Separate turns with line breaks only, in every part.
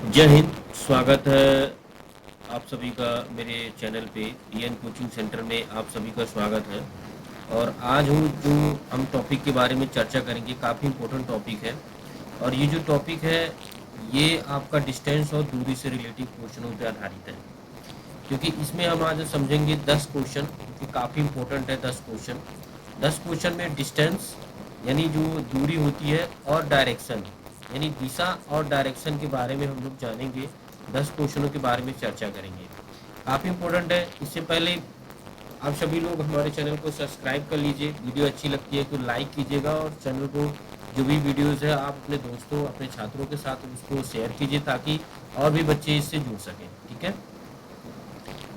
जय हिंद। स्वागत है आप सभी का मेरे चैनल पे डीएन कोचिंग सेंटर में आप सभी का स्वागत है। और आज हम जो हम टॉपिक के बारे में चर्चा करेंगे काफ़ी इम्पोर्टेंट टॉपिक है। और ये जो टॉपिक है ये आपका डिस्टेंस और दूरी से रिलेटिव क्वेश्चनों पर आधारित है, क्योंकि इसमें हम आज समझेंगे 10 क्वेश्चन जो कि काफ़ी इम्पोर्टेंट है। 10 क्वेश्चन में डिस्टेंस यानी जो दूरी होती है और डायरेक्शन यानी दिशा और डायरेक्शन के बारे में हम लोग जानेंगे। 10 क्वेश्चनों के बारे में चर्चा करेंगे, काफ़ी इम्पोर्टेंट है। इससे पहले आप सभी लोग हमारे चैनल को सब्सक्राइब कर लीजिए। वीडियो अच्छी लगती है तो लाइक कीजिएगा और चैनल को जो भी वीडियोस है आप अपने दोस्तों अपने छात्रों के साथ उसको शेयर कीजिए ताकि और भी बच्चे इससे जुड़ सकें। ठीक है,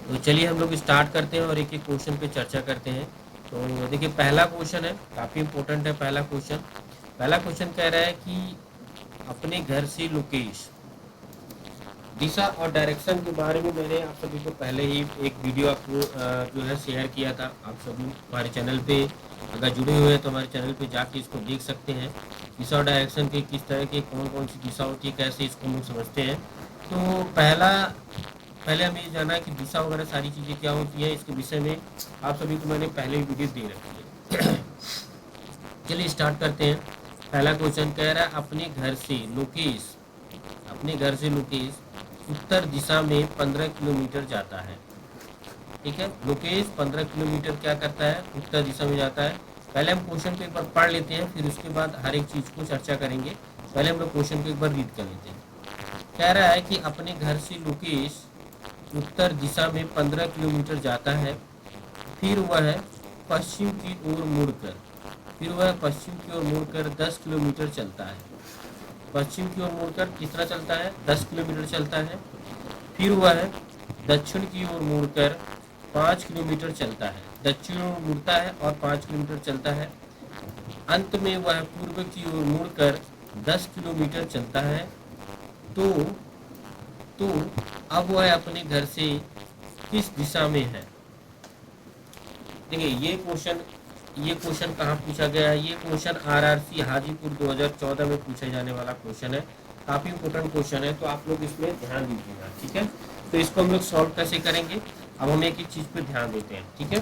तो चलिए हम लोग स्टार्ट करते हैं और एक एक क्वेश्चन पे चर्चा करते हैं। तो देखिए पहला क्वेश्चन है, काफ़ी इम्पोर्टेंट है। पहला क्वेश्चन कह रहा है कि अपने घर से लोकेश दिशा और डायरेक्शन के बारे में मैंने आप सभी को पहले ही एक वीडियो आपको जो है शेयर किया था। आप सभी हमारे चैनल पे अगर जुड़े हुए हैं तो हमारे चैनल पे जाके इसको देख सकते हैं। दिशा और डायरेक्शन के किस तरह के कौन कौन सी दिशा होती है, कैसे इसको हम लोग समझते हैं। तो पहले हमें ये जाना है कि दिशा वगैरह सारी चीज़ें क्या होती है, इसके विषय में आप सभी को मैंने पहले ही वीडियो दे रखी है। चलिए स्टार्ट करते हैं। पहला क्वेश्चन कह रहा है अपने घर से लोकेश उत्तर दिशा में 15 किलोमीटर जाता है। ठीक है, लोकेश 15 किलोमीटर क्या करता है, उत्तर दिशा में जाता है। पहले हम क्वेश्चन को एक बार पढ़ लेते हैं, फिर उसके बाद हर एक चीज़ को चर्चा करेंगे। पहले हम लोग क्वेश्चन को एक बार रीड कर लेते हैं। कह रहा है कि अपने घर से लोकेश उत्तर दिशा में 15 किलोमीटर जाता है, फिर वह पश्चिम की ओर मुड़कर फिर वह पश्चिम की ओर मुड़कर 10 किलोमीटर चलता है। पश्चिम की ओर मुड़कर कितना चलता है, 10 किलोमीटर चलता है। फिर वह दक्षिण की ओर मुड़कर 5 किलोमीटर चलता है। दक्षिण ओर मुड़ता है और 5 किलोमीटर चलता है। अंत में वह पूर्व की ओर मुड़कर 10 किलोमीटर चलता है। तो तो अब वह अपने घर से किस दिशा में है। देखिए ये क्वेश्चन कहाँ पूछा गया है, ये क्वेश्चन आरआरसी हाजीपुर 2014 में पूछे जाने वाला क्वेश्चन है। काफ़ी इंपॉर्टेंट क्वेश्चन है, तो आप लोग इसमें ध्यान दीजिएगा। ठीक है, तो इसको हम लोग सॉल्व कैसे करेंगे, अब हम एक एक चीज़ पे ध्यान देते हैं। ठीक है,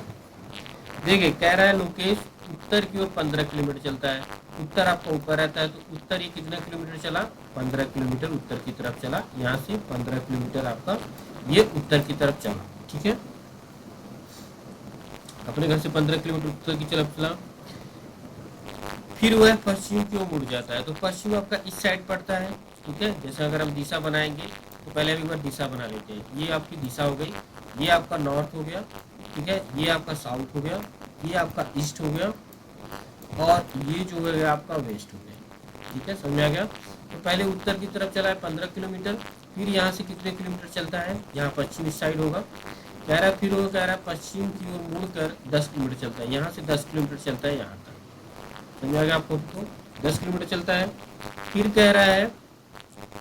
देखिए कह रहा है लोकेश उत्तर की ओर 15 किलोमीटर चलता है। उत्तर आपका ऊपर रहता है, तो उत्तर ये कितना किलोमीटर चला, 15 किलोमीटर उत्तर की तरफ चला। यहाँ से 15 किलोमीटर आपका ये उत्तर की तरफ चला। ठीक है, अपने घर से 15 किलोमीटर उत्तर की तरफ चला। फिर वह पश्चिम की ओर मुड़ जाता है, तो पश्चिम आपका इस साइड पड़ता है। ठीक है, जैसे अगर हम दिशा बनाएंगे तो पहले हम एक बार दिशा बना लेते हैं। ये आपकी दिशा हो गई, ये आपका नॉर्थ हो गया। ठीक है, ये आपका साउथ हो गया, ये आपका ईस्ट हो गया और ये जो है आपका वेस्ट हो गया। ठीक है, समझ आ गया। तो पहले उत्तर की तरफ चला है 15 किलोमीटर, फिर यहाँ से कितने किलोमीटर चलता है, यहाँ पश्चिम इस साइड होगा। कह रहा है फिर वो कह रहा है पश्चिम की ओर मुड़कर 10 किलोमीटर चलता है। यहाँ से 10 किलोमीटर चलता है यहाँ तक। समझ आ गया आपको, तो 10 किलोमीटर चलता है। फिर कह रहा है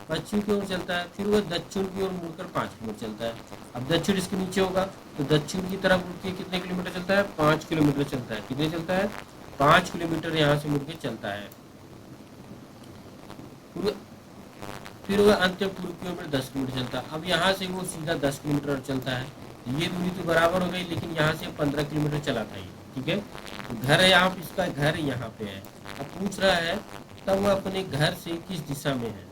पश्चिम की ओर चलता है, फिर वह दक्षिण की ओर मुड़कर 5 किलोमीटर चलता है। अब दक्षिण इसके नीचे होगा, तो दक्षिण की तरफ मुड़ के कितने किलोमीटर चलता है, 5 किलोमीटर चलता है। कितने चलता है, 5 किलोमीटर यहाँ से मुड़ के चलता है। फिर वह अंत पूर्व की ओर 10 किलोमीटर चलता है। अब यहाँ से वो सीधा 10 किलोमीटर चलता है। ये दूरी तो बराबर हो गई, लेकिन यहाँ से 15 किलोमीटर चला था ये। ठीक है, तो घर है यहाँ, इसका घर यहाँ पे है। अब पूछ रहा है तब वह अपने घर से किस दिशा में है,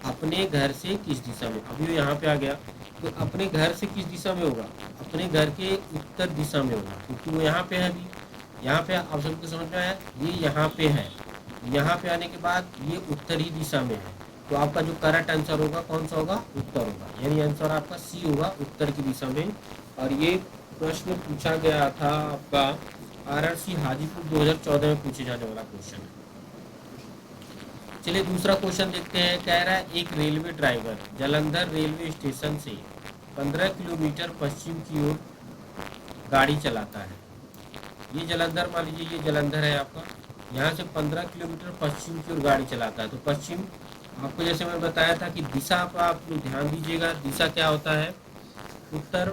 अपने घर से किस दिशा में। अभी यहाँ पे आ गया, तो अपने घर से किस दिशा में होगा, अपने घर के उत्तर दिशा में होगा, क्योंकि वो यहाँ पे है। अभी यहाँ पे आप सबको समझ में आया, ये यहाँ पे है। यहाँ पे आने के बाद ये उत्तरी दिशा में है, तो आपका जो करेक्ट आंसर होगा कौन सा होगा, उत्तर होगा। यानी आंसर आपका सी होगा, उत्तर की दिशा में। और ये प्रश्न पूछा गया था आपका आरआरसी हाजीपुर 2014 में पूछे जाने वाला क्वेश्चन है। चलिए दूसरा क्वेश्चन देखते हैं। कह रहा है एक railway driver Jalandhar railway station से 15 किलोमीटर पश्चिम की ओर गाड़ी चलाता है। ये जालंधर, मान लीजिए ये जालंधर है आपका, यहाँ से 15 किलोमीटर पश्चिम की ओर गाड़ी चलाता है। तो पश्चिम आपको जैसे मैं बताया था कि दिशा पर आप लोग ध्यान दीजिएगा। दिशा क्या होता है, उत्तर,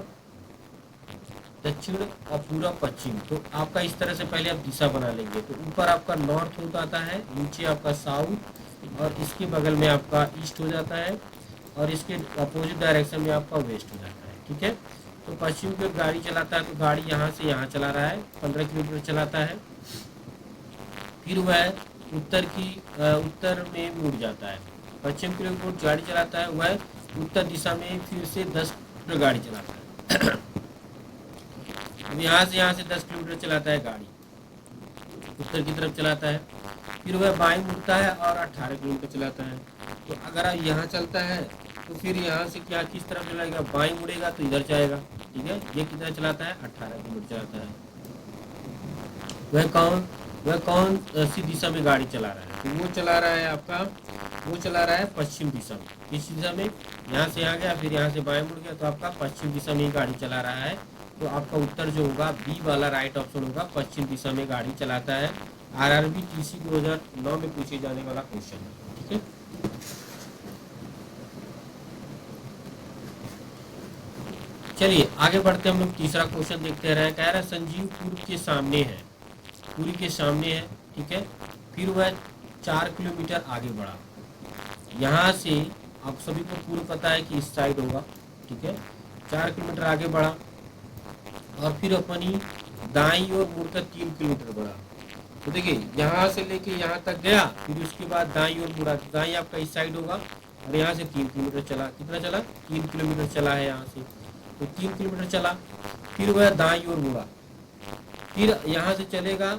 दक्षिण और पूरा पश्चिम। तो आपका इस तरह से पहले आप दिशा बना लेंगे। तो ऊपर आपका नॉर्थ होता आता है, नीचे आपका साउथ, और इसके बगल में आपका ईस्ट हो जाता है और इसके अपोजिट डायरेक्शन में आपका वेस्ट हो जाता है। ठीक है, तो पश्चिम की ओर गाड़ी चलाता है तो गाड़ी यहाँ से यहाँ चला रहा है, 15 किलोमीटर चलाता है। फिर वह उत्तर में मुड़ जाता है। पश्चिम की ओर गाड़ी चलाता है, वह उत्तर दिशा में फिर से 10 किलोमीटर गाड़ी चलाता है। अब यहाँ से 10 किलोमीटर चलाता है गाड़ी, उत्तर की तरफ चलाता है। फिर वह बाएं मुड़ता है और 18 किलोमीटर चलाता है। तो अगर आप यहाँ चलता है तो फिर यहाँ से क्या किस तरफ चलाएगा, बाएं मुड़ेगा तो इधर जाएगा। ठीक है, ये कितना चलाता है, 18 किलोमीटर चलाता है। वह कौन सी दिशा में गाड़ी चला रहा है, तो वो चला रहा है पश्चिम दिशा में। किस दिशा में, यहाँ से यहाँ गया फिर यहाँ से बाएं मुड़ गया, तो आपका पश्चिम दिशा में ही गाड़ी चला रहा है। तो आपका उत्तर जो होगा बी वाला राइट ऑप्शन होगा, पश्चिम दिशा में गाड़ी चलाता है। आरआरबी टीसी 2009 में पूछे जाने वाला क्वेश्चन है। ठीक है, चलिए आगे बढ़ते हम लोग तीसरा क्वेश्चन देखते रहे। कह रहा है संजीव पूरी के सामने है। ठीक है, फिर वह 4 किलोमीटर आगे बढ़ा। यहाँ से आप सभी को पूर्व पता है कि इस साइड होगा। ठीक है, 4 किलोमीटर आगे बढ़ा और फिर अपनी दाईं ओर मुड़कर 3 किलोमीटर बढ़ा। तो देखिए यहाँ से लेके यहाँ तक गया, फिर उसके बाद दाईं ओर मुड़ा। दाईं आपका इस साइड होगा और यहाँ से 3 किलोमीटर चला। कितना चला, 3 किलोमीटर चला है यहाँ से। तो 3 किलोमीटर चला, फिर वह दाईं ओर मुड़ा। फिर यहाँ से चलेगा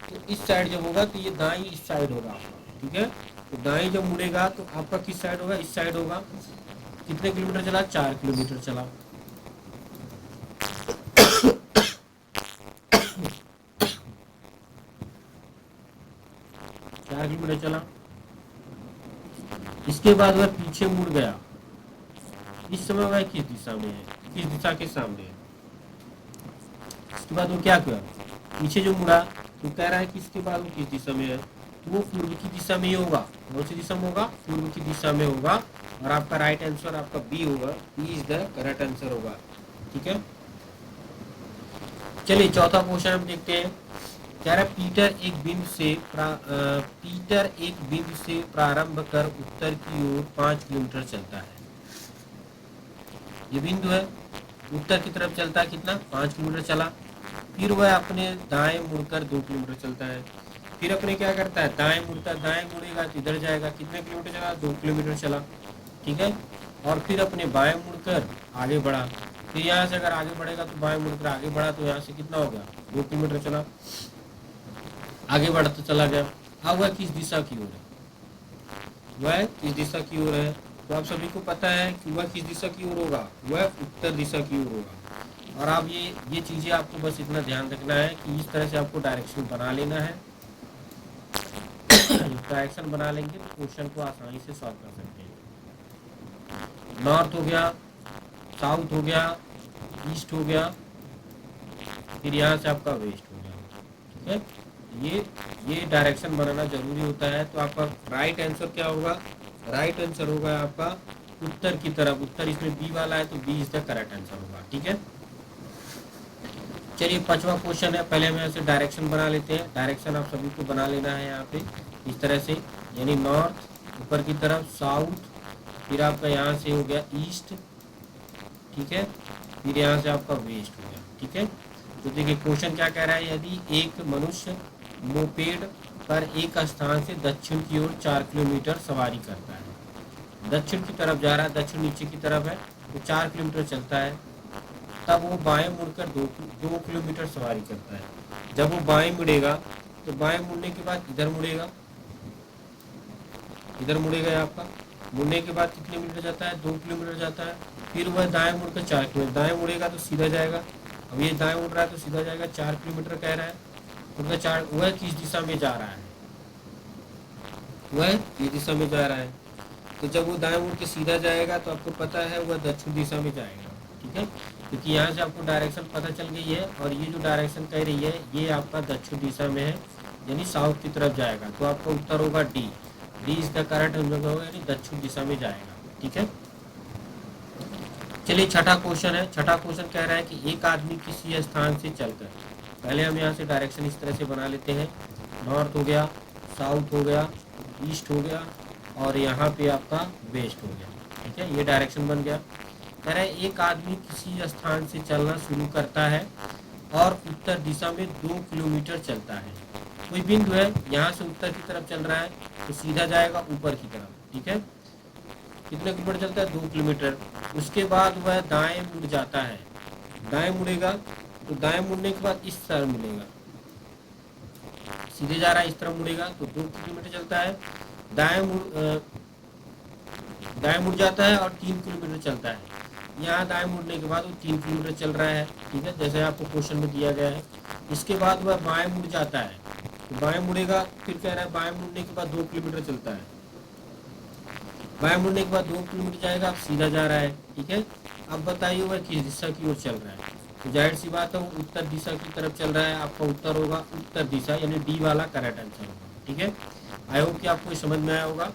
तो इस साइड जब होगा तो ये दाईं इस साइड होगा आपका। ठीक है, तो दाईं जब मुड़ेगा तो आपका किस साइड होगा, इस साइड होगा। कितने किलोमीटर चला, 4 किलोमीटर चला। 4 किलोमीटर चला। इसके बाद वह पीछे मुड़ गया। इस समय वह किस दिशा में है, किस दिशा के सामने है। इसके बाद वो क्या किया, पीछे जो मुड़ा तो कह रहा है कि इसके बाद वो किस दिशा में है, तो वो पूर्व की दिशा में ही होगा। कौन सी दिशा में होगा, पूर्व की दिशा में होगा। और आपका राइट आंसर आपका बी होगा, B is the correct answer होगा। ठीक है, चलिए चौथा क्वेश्चन हम देखते हैं। कह रहा है पीटर एक बिंदु से प्रारंभ कर उत्तर की ओर 5 किलोमीटर चलता है। ये बिंदु है, उत्तर की तरफ चलता है, कितना, 5 किलोमीटर चला। फिर वह अपने दाएं मुड़कर 2 किलोमीटर चलता है। फिर अपने क्या करता है, दाएं मुड़ता है, दाएं मुड़ेगा तो इधर जाएगा। कितने किलोमीटर चला, 2 किलोमीटर चला। ठीक है, और फिर अपने बाएं मुड़कर आगे बढ़ा। फिर यहाँ से अगर आगे बढ़ेगा तो बाएं मुड़कर आगे बढ़ा, तो यहाँ से कितना हो गया, 2 किलोमीटर चला, आगे बढ़ता चला गया। अब वह किस दिशा की ओर है, वह किस दिशा की ओर है, तो आप सभी को पता है कि वह किस दिशा की ओर होगा, वह उत्तर दिशा की ओर होगा। और आप ये चीजें आपको बस इतना ध्यान रखना है कि इस तरह से आपको डायरेक्शन बना लेना है। डायरेक्शन बना लेंगे तो क्वेश्चन को आसानी से सॉल्व कर सकते हैं। नॉर्थ हो गया, साउथ हो गया, ईस्ट हो गया, फिर यहाँ से आपका वेस्ट हो गया। ठीक है, ये डायरेक्शन बनाना जरूरी होता है। तो आपका राइट आंसर क्या होगा, राइट आंसर होगा आपका उत्तर की तरफ। उत्तर इसमें बी वाला है तो B is the correct answer होगा। ठीक है, चलिए पांचवा क्वेश्चन है। पहले हम यहाँ से डायरेक्शन बना लेते हैं। डायरेक्शन आप सभी को बना लेना है यहाँ पे इस तरह से, यानी नॉर्थ ऊपर की तरफ, साउथ, फिर आपका यहाँ से हो गया ईस्ट। ठीक है, फिर यहाँ से आपका वेस्ट हो गया। ठीक है, तो देखिए क्वेश्चन क्या कह रहा है, यदि एक मनुष्य मोपेड पर एक स्थान से दक्षिण की ओर 4 किलोमीटर सवारी करता है, दक्षिण की तरफ जा रहा है, दक्षिण नीचे की तरफ है, तो 4 किलोमीटर चलता है, तब वो बाएं मुड़कर 2 किलोमीटर सवारी करता है। जब वो बाएं मुड़ेगा तो बाएं मुड़ने के बाद इधर मुड़ेगा, इधर मुड़ेगा आपका, मुड़ने के बाद कितने मीटर जाता है, 2 किलोमीटर जाता है। फिर वह दाएं मुड़कर 4 किलोमीटर, दाएं मुड़ेगा तो सीधा जाएगा। अब ये दाएं मुड़ रहा है तो सीधा जाएगा, 4 किलोमीटर कह रहा है। उनका 4, वह किस दिशा में जा रहा है, वह किस दिशा में जा रहा है। तो जब वो दाएं मुड़ के सीधा जाएगा तो आपको पता है वह दक्षिण दिशा में जाएगा। ठीक है, क्योंकि यहाँ से आपको डायरेक्शन पता चल गई है और ये जो डायरेक्शन कह रही है ये आपका दक्षिण दिशा में है, यानी साउथ की तरफ जाएगा। तो आपका उत्तर होगा D, D is the correct answer होगा, यानी दक्षिण दिशा में जाएगा। ठीक है, चलिए छठा क्वेश्चन है। छठा क्वेश्चन कह रहा है कि एक आदमी किसी स्थान से चलकर, पहले हम यहाँ से डायरेक्शन इस तरह से बना लेते हैं, नॉर्थ हो गया, साउथ हो गया, ईस्ट हो गया, और यहाँ पे आपका वेस्ट हो गया। ठीक है, ये डायरेक्शन बन गया। कह रहा है एक आदमी किसी स्थान से चलना शुरू करता है और उत्तर दिशा में 2 किलोमीटर चलता है। कोई बिंदु है, यहाँ से उत्तर की तरफ चल रहा है तो सीधा जाएगा ऊपर की तरफ। ठीक है, कितने किलोमीटर चलता है? 2 किलोमीटर। उसके बाद वह दाएं मुड़ जाता है, दाएं मुड़ेगा तो दाएं मुड़ने के बाद इस तरफ मुड़ेगा, सीधे जा रहा है इस तरफ मुड़ेगा तो 2 किलोमीटर चलता है। दाएं मुड़ जाता है और 3 किलोमीटर चलता है। यहाँ दाएं मुड़ने के बाद वो 3 किलोमीटर चल रहा है। ठीक है, जैसे आपको क्वेश्चन में दिया गया है। इसके बाद वह बाएं मुड़ जाता है तो बाएं मुड़ेगा, फिर कह रहा है बाएं मुड़ने के बाद 2 किलोमीटर चलता है। बाएं मुड़ने के बाद 2 किलोमीटर जाएगा, अब सीधा जा रहा है। ठीक है, अब बताइए वह किस दिशा की ओर चल रहा है? तो जाहिर सी बात है वो उत्तर दिशा की तरफ चल रहा है। आपका उत्तर होगा उत्तर दिशा, यानी डी वाला करेक्ट आंसर होगा। ठीक है, आई होप कि आपको समझ में आया होगा।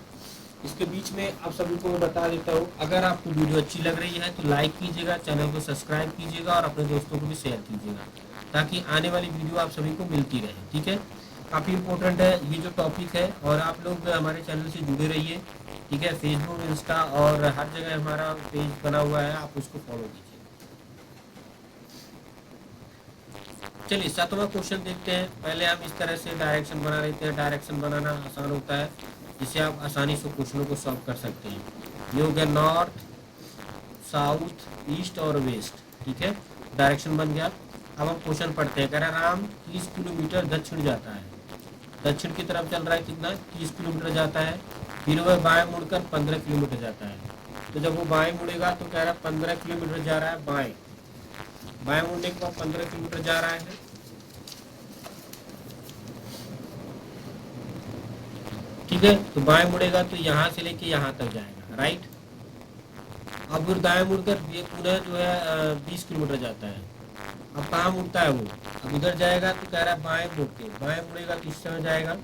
इसके बीच में आप सभी को मैं बता देता हूँ, अगर आपको वीडियो अच्छी लग रही है तो लाइक कीजिएगा, चैनल को सब्सक्राइब कीजिएगा और अपने दोस्तों को भी शेयर कीजिएगा, ताकि आने वाली वीडियो आप सभी को मिलती रहे। ठीक है, काफ़ी इंपॉर्टेंट है ये जो टॉपिक है, और आप लोग हमारे चैनल से जुड़े रहिए। ठीक है, फेसबुक, इंस्टा और हर जगह हमारा पेज बना हुआ है, आप उसको फॉलो कीजिए। चलिए 7वां क्वेश्चन देखते हैं। पहले हम इस तरह से डायरेक्शन बना लेते हैं। डायरेक्शन बनाना आसान होता है, जिससे आप आसानी से क्वेश्चनों को सॉल्व कर सकते हैं। ये हो गया नॉर्थ, साउथ, ईस्ट और वेस्ट। ठीक है, डायरेक्शन बन गया। अब हम क्वेश्चन पढ़ते हैं। कह रहा राम 30 किलोमीटर दक्षिण जाता है। दक्षिण की तरफ चल रहा है, कितना? 30 किलोमीटर जाता है। फिर वह बाएं मुड़कर 15 किलोमीटर जाता है। तो जब वो बाएं मुड़ेगा तो कह रहा है 15 किलोमीटर जा रहा है बाएं। बाएं मुड़ने के बाद 15 किलोमीटर जा रहा है। ठीक है, तो बाएं मुड़ेगा तो यहाँ से लेके यहाँ तक जाएगा, राइट। अब फिर दाएं मुड़कर ये पूरा जो है 20 किलोमीटर जाता है। अब कहाँ मुड़ता है वो? अब इधर जाएगा तो कह रहा है बाएं मुड़ के, बाएं मुड़ेगा तो इस समय जाएगा।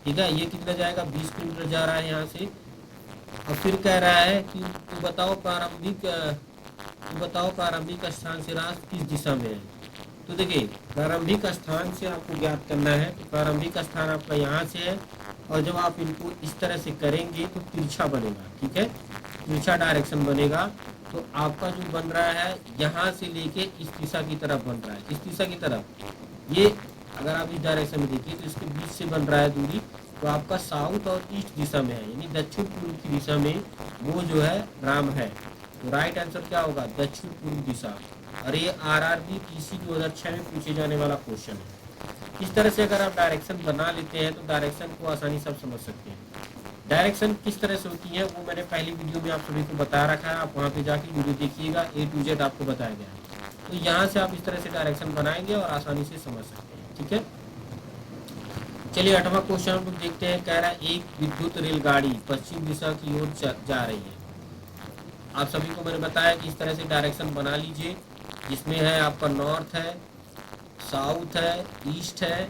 ठीक है, ये कितना जाएगा? 20 किलोमीटर जा रहा है यहाँ से। अब फिर कह रहा है कि तू बताओ प्रारंभिक स्थान से रास्ता किस दिशा में है। तो देखिए, प्रारंभिक स्थान से आपको ज्ञात करना है। तो प्रारंभिक स्थान आपका यहाँ से है, और जब आप इनको इस तरह से करेंगे तो तिरछा बनेगा। ठीक है, तिरछा डायरेक्शन बनेगा। तो आपका जो बन रहा है यहाँ से लेके इस दिशा की तरफ बन रहा है। किस दिशा की तरफ? ये अगर आप इस डायरेक्शन में देखिए तो इसके बीच से बन रहा है दूरी, तो आपका साउथ और ईस्ट दिशा में है, यानी दक्षिण पूर्व की दिशा में वो जो है राम है। तो राइट आंसर क्या होगा? दक्षिण पूर्व दिशा। और ये आरआरबी टीसी 2006 में पूछे जाने वाला क्वेश्चन है। इस तरह से अगर आप डायरेक्शन बना लेते हैं तो डायरेक्शन को आसानी से आप समझ सकते हैं। डायरेक्शन किस तरह से होती है वो मैंने पहली वीडियो में आप सभी को बता रखा है, आप वहाँ पे जाके वीडियो देखिएगा, A to Z आपको बताया गया है। तो यहाँ से आप इस तरह से डायरेक्शन बनाएंगे और आसानी से समझ सकते हैं। ठीक है, चलिए 8वां क्वेश्चन हम लोग देखते हैं। कह रहा है एक विद्युत रेलगाड़ी पश्चिम दिशा की ओर जा रही है। आप सभी को मैंने बताया कि इस तरह से डायरेक्शन बना लीजिए, जिसमें है आपका नॉर्थ है, साउथ है, ईस्ट है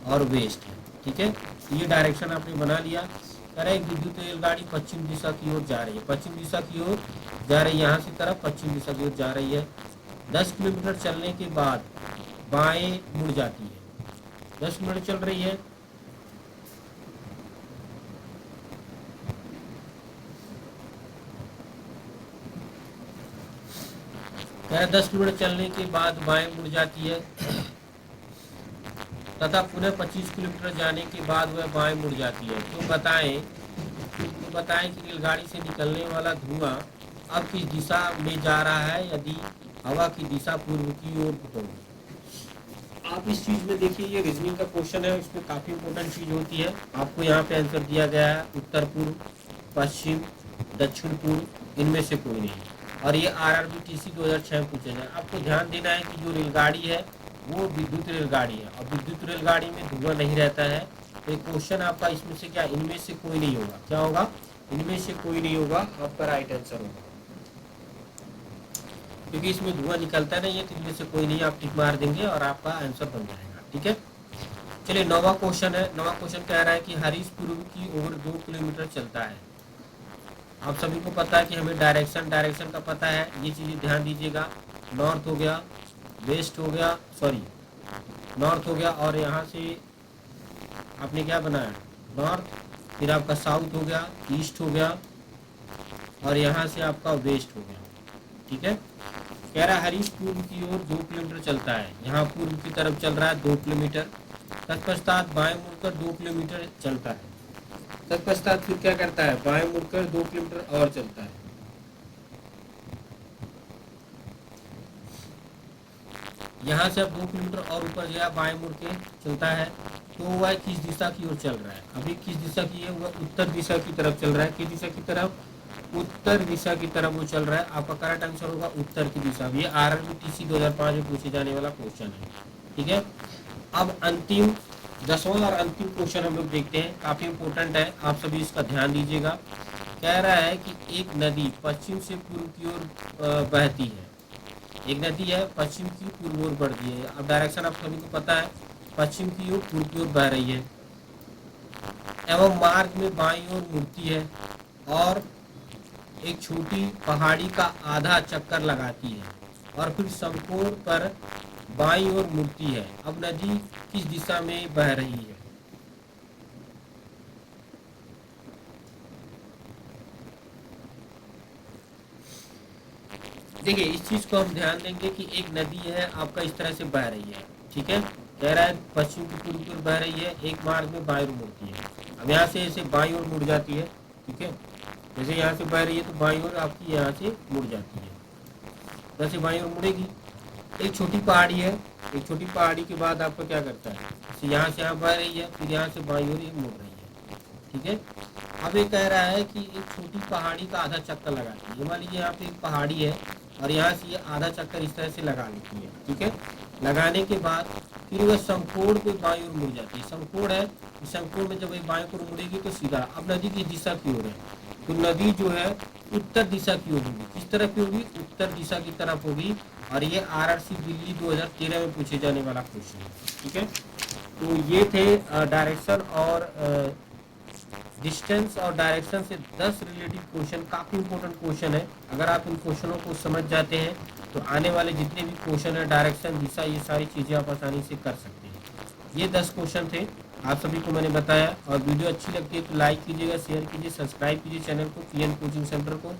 और वेस्ट है। ठीक है, ये डायरेक्शन आपने बना लिया। कह रहा है एक विद्युत रेलगाड़ी पश्चिम दिशा की ओर जा रही है। पश्चिम दिशा की ओर जा रही है, यहाँ से तरफ पश्चिम दिशा की ओर जा रही है। 10 किलोमीटर चलने के बाद बाएं मुड़ जाती है। 10 किलोमीटर चल रही है, कह रहा 10 किलोमीटर चलने के बाद बाएं मुड़ जाती है तथा पुनः 25 किलोमीटर जाने के बाद वह बाएं मुड़ जाती है। तो बताएं कि रेलगाड़ी से निकलने वाला धुआं अब किस दिशा में जा रहा है यदि हवा की दिशा पूर्व की ओर हो। आप इस चीज में देखिए, ये रीजनिंग का क्वेश्चन है, इसमें काफी इंपॉर्टेंट चीज होती है। आपको यहाँ पे आंसर दिया गया है उत्तर पूर्व, पश्चिम, दक्षिण पूर्व, इनमें से कोई नहीं। और ये आरआरबी टीसी 2006 में पूछा जाए। आपको ध्यान देना है कि जो रेलगाड़ी है वो विद्युत रेलगाड़ी है, और विद्युत रेलगाड़ी में धुआं नहीं रहता है। तो एक क्वेश्चन आपका इसमें से क्या, इनमें से कोई नहीं होगा। क्या होगा? इनमें से कोई नहीं होगा, आपका राइट आंसर होगा, क्योंकि इसमें धुआं निकलता नहीं है। तो इनमें से कोई नहीं, आप टिक मार देंगे और आपका आंसर बन जाएगा। ठीक है, चलिए 9वां क्वेश्चन है। 9वां क्वेश्चन कह रहा है कि हरीश पूर्व की ओर 2 किलोमीटर चलता है। आप सभी को पता है कि हमें डायरेक्शन का पता है, ये चीजें ध्यान दीजिएगा। नॉर्थ हो गया, वेस्ट हो गया, सॉरी नॉर्थ हो गया, और यहाँ से आपने क्या बनाया? नॉर्थ, फिर आपका साउथ हो गया, ईस्ट हो गया, और यहाँ से आपका वेस्ट हो गया। ठीक है, कह रहा हरीश पूर्व की ओर 2 किलोमीटर चलता है। यहाँ पूर्व की तरफ चल रहा है 2 किलोमीटर। तत्पश्चात बाएं मुड़कर 2 किलोमीटर चलता है। तत्पश्चात फिर क्या करता है, बाएं मुड़कर 2 किलोमीटर और चलता है। यहाँ से अब 2 किलोमीटर और ऊपर गया, बाएं मुड़ के चलता है। तो वह किस दिशा की ओर चल रहा है, अभी किस दिशा की है, वह उत्तर दिशा की तरफ चल रहा है। किस दिशा की तरफ, उत्तर दिशा की तरफ वो चल रहा है। आपका करेक्ट आंसर होगा उत्तर की दिशा। ये RRBTC 2005 में पूछे जाने वाला क्वेश्चन है। ठीक है, अब अंतिम 10वां और अंतिम क्वेश्चन हम लोग देखते हैं, काफी इंपॉर्टेंट है, आप सभी इसका ध्यान दीजिएगा। कह रहा है कि एक नदी पश्चिम से पूर्व की ओर बहती है। एक नदी है, पश्चिम की पूर्व ओर बढ़ती है। अब डायरेक्शन आप सभी को पता है, पश्चिम की ओर पूर्व की ओर बह रही है, एवं मार्ग में बाईं ओर मुड़ती है और एक छोटी पहाड़ी का आधा चक्कर लगाती है और फिर समकोण पर बाईं ओर मुड़ती है। अब नदी किस दिशा में बह रही है? देखिए, इस चीज को हम ध्यान देंगे कि एक नदी है आपका इस तरह से बह रही है। ठीक है, कह रहा है पश्चिम की पूर्व की ओर बह रही है, एक मार्ग में बाईं ओर मुड़ती है। अब यहाँ से ऐसे बाईं ओर मुड़ जाती है। ठीक है, जैसे यहाँ से बह रही है तो बाईं ओर आपकी यहाँ से मुड़ जाती है। जैसे बाईं ओर मुड़ेगी, एक छोटी पहाड़ी है, एक छोटी पहाड़ी के बाद आपका क्या करता है, जैसे यहाँ से यहाँ बह रही है, फिर यहाँ से बाईं ओर ये मुड़ रही है। ठीक है, अब ये कह रहा है कि एक छोटी पहाड़ी का आधा चक्कर लगाती है। ये मान लीजिए यहाँ पे एक पहाड़ी है और यहाँ से ये आधा चक्कर इस तरह से लगा लेती है। ठीक है, लगाने के बाद फिर वह समकोण पे बाईं ओर मुड़ जाती है। समकोण है, समकोण में जब ये बाईं ओर मुड़ेगी तो सीधा, अब नदी की दिशा की ओर है, तो नदी जो है उत्तर दिशा की ओर होगी। किस तरफ की होगी, उत्तर दिशा की तरफ होगी। और ये RRC दिल्ली 2013 में पूछे जाने वाला क्वेश्चन है। ठीक है, तो ये थे डायरेक्शन और डिस्टेंस और डायरेक्शन से 10 रिलेटेड क्वेश्चन। काफ़ी इंपॉर्टेंट क्वेश्चन है। अगर आप इन क्वेश्चनों को समझ जाते हैं तो आने वाले जितने भी क्वेश्चन है, डायरेक्शन, दिशा, ये सारी चीज़ें आप आसानी से कर सकते हैं। ये 10 क्वेश्चन थे, आप सभी को मैंने बताया। और वीडियो अच्छी लगती है तो लाइक कीजिएगा, शेयर कीजिए, सब्सक्राइब कीजिए चैनल को, PN कोचिंग सेंटर को।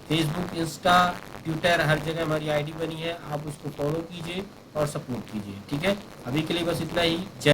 फेसबुक, इंस्टा, ट्विटर, हर जगह हमारी ID बनी है, आप उसको फॉलो कीजिए और सपोर्ट कीजिए। ठीक है, अभी के लिए बस इतना ही। जय